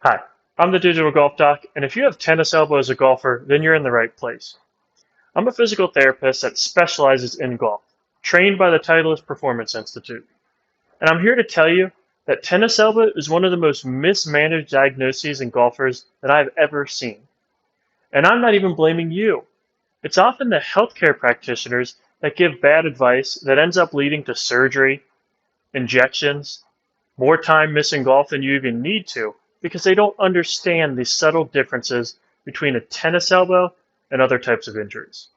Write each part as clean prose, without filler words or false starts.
Hi, I'm the Digital Golf Doc, and if you have tennis elbow as a golfer, then you're in the right place. I'm a physical therapist that specializes in golf, trained by the Titleist Performance Institute. And I'm here to tell you that tennis elbow is one of the most mismanaged diagnoses in golfers that I've ever seen. And I'm not even blaming you. It's often the healthcare practitioners that give bad advice that ends up leading to surgery, injections, more time missing golf than you even need to because they don't understand the subtle differences between a tennis elbow and other types of injuries.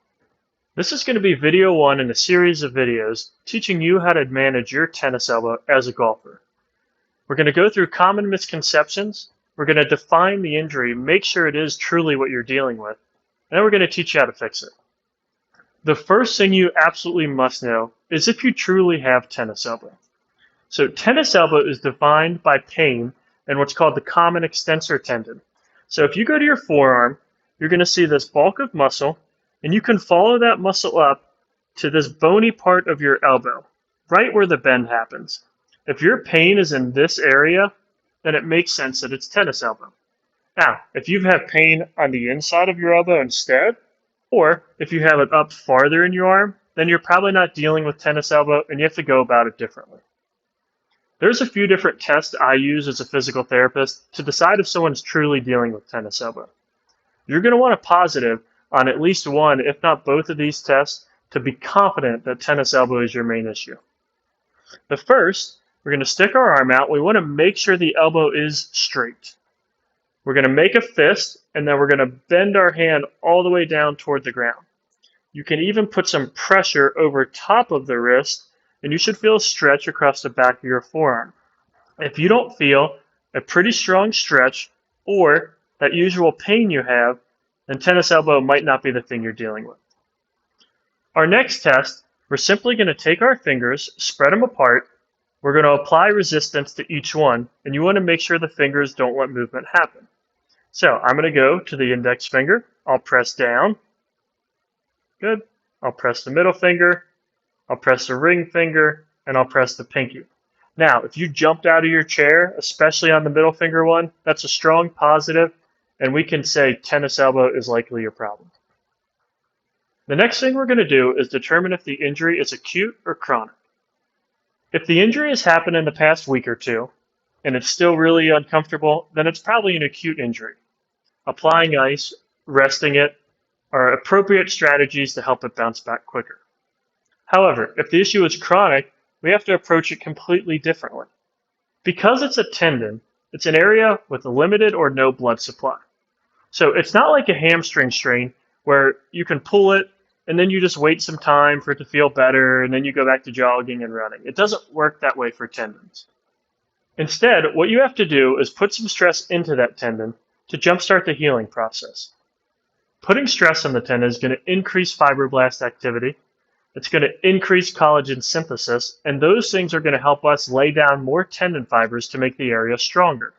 This is going to be video one in a series of videos teaching you how to manage your tennis elbow as a golfer. We're going to go through common misconceptions, we're going to define the injury, make sure it is truly what you're dealing with, and then we're going to teach you how to fix it. The first thing you absolutely must know is if you truly have tennis elbow. So tennis elbow is defined by pain in what's called the common extensor tendon. So if you go to your forearm, you're going to see this bulk of muscle, and you can follow that muscle up to this bony part of your elbow, right where the bend happens. If your pain is in this area, then it makes sense that it's tennis elbow. Now, if you have pain on the inside of your elbow instead, or if you have it up farther in your arm, then you're probably not dealing with tennis elbow and you have to go about it differently. There's a few different tests I use as a physical therapist to decide if someone's truly dealing with tennis elbow. You're going to want a positive on at least one, if not both of these tests, to be confident that tennis elbow is your main issue. But first, we're going to stick our arm out. We want to make sure the elbow is straight. We're going to make a fist, and then we're going to bend our hand all the way down toward the ground. You can even put some pressure over top of the wrist, and you should feel a stretch across the back of your forearm. If you don't feel a pretty strong stretch or that usual pain you have, then tennis elbow might not be the thing you're dealing with. Our next test, we're simply going to take our fingers, spread them apart. We're going to apply resistance to each one, and you want to make sure the fingers don't let movement happen. So I'm going to go to the index finger. I'll press down. Good. I'll press the middle finger. I'll press the ring finger, and I'll press the pinky. Now, if you jumped out of your chair, especially on the middle finger one, that's a strong positive, and we can say tennis elbow is likely your problem. The next thing we're going to do is determine if the injury is acute or chronic. If the injury has happened in the past week or two, and it's still really uncomfortable, then it's probably an acute injury. Applying ice, resting it, are appropriate strategies to help it bounce back quicker. However, if the issue is chronic, we have to approach it completely differently. Because it's a tendon, it's an area with limited or no blood supply. So it's not like a hamstring strain where you can pull it and then you just wait some time for it to feel better and then you go back to jogging and running. It doesn't work that way for tendons. Instead, what you have to do is put some stress into that tendon to jumpstart the healing process. Putting stress on the tendon is going to increase fibroblast activity. It's going to increase collagen synthesis, and those things are going to help us lay down more tendon fibers to make the area stronger.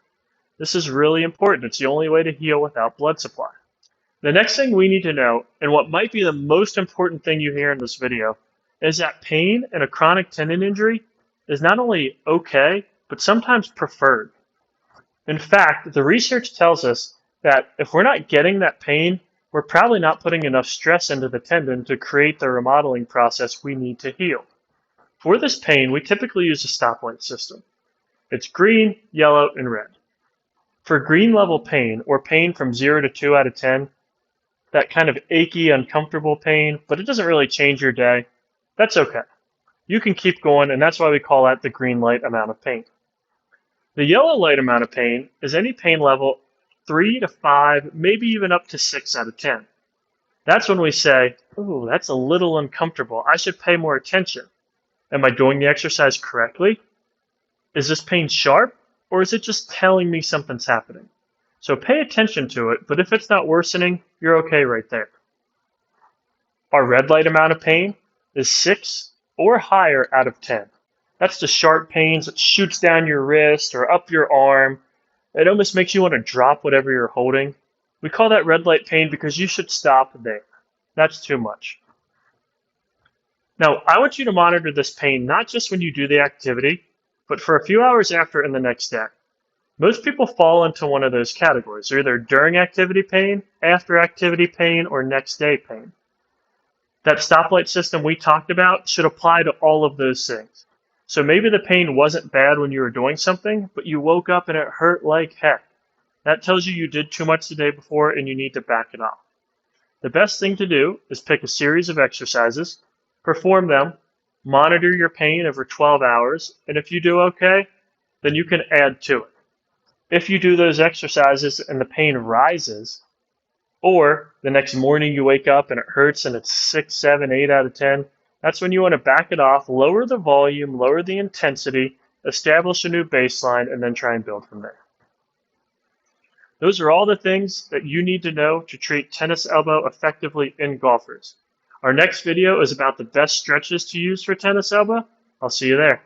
This is really important. It's the only way to heal without blood supply. The next thing we need to know, and what might be the most important thing you hear in this video, is that pain in a chronic tendon injury is not only okay, but sometimes preferred. In fact, the research tells us that if we're not getting that pain, we're probably not putting enough stress into the tendon to create the remodeling process we need to heal. For this pain, we typically use a stoplight system. It's green, yellow, and red. For green level pain, or pain from 0 to 2 out of 10, that kind of achy, uncomfortable pain, but it doesn't really change your day, that's okay. You can keep going, and that's why we call that the green light amount of pain. The yellow light amount of pain is any pain level 3 to 5, maybe even up to 6 out of 10. That's when we say, ooh, that's a little uncomfortable. I should pay more attention. Am I doing the exercise correctly? Is this pain sharp, or is it just telling me something's happening? So pay attention to it, but if it's not worsening, you're okay right there. Our red light amount of pain is 6 or higher out of 10. That's the sharp pains that shoots down your wrist or up your arm. It almost makes you want to drop whatever you're holding. We call that red light pain because you should stop there. That's too much. Now, I want you to monitor this pain not just when you do the activity, but for a few hours after and the next day. Most people fall into one of those categories. They're either during activity pain, after activity pain, or next day pain. That stoplight system we talked about should apply to all of those things. So maybe the pain wasn't bad when you were doing something, but you woke up and it hurt like heck. That tells you did too much the day before and you need to back it off. The best thing to do is pick a series of exercises, perform them, monitor your pain over 12 hours, and if you do okay, then you can add to it. If you do those exercises and the pain rises, or the next morning you wake up and it hurts and it's 6, 7, 8 out of 10, that's when you want to back it off, lower the volume, lower the intensity, establish a new baseline, and then try and build from there. Those are all the things that you need to know to treat tennis elbow effectively in golfers. Our next video is about the best stretches to use for tennis elbow. I'll see you there.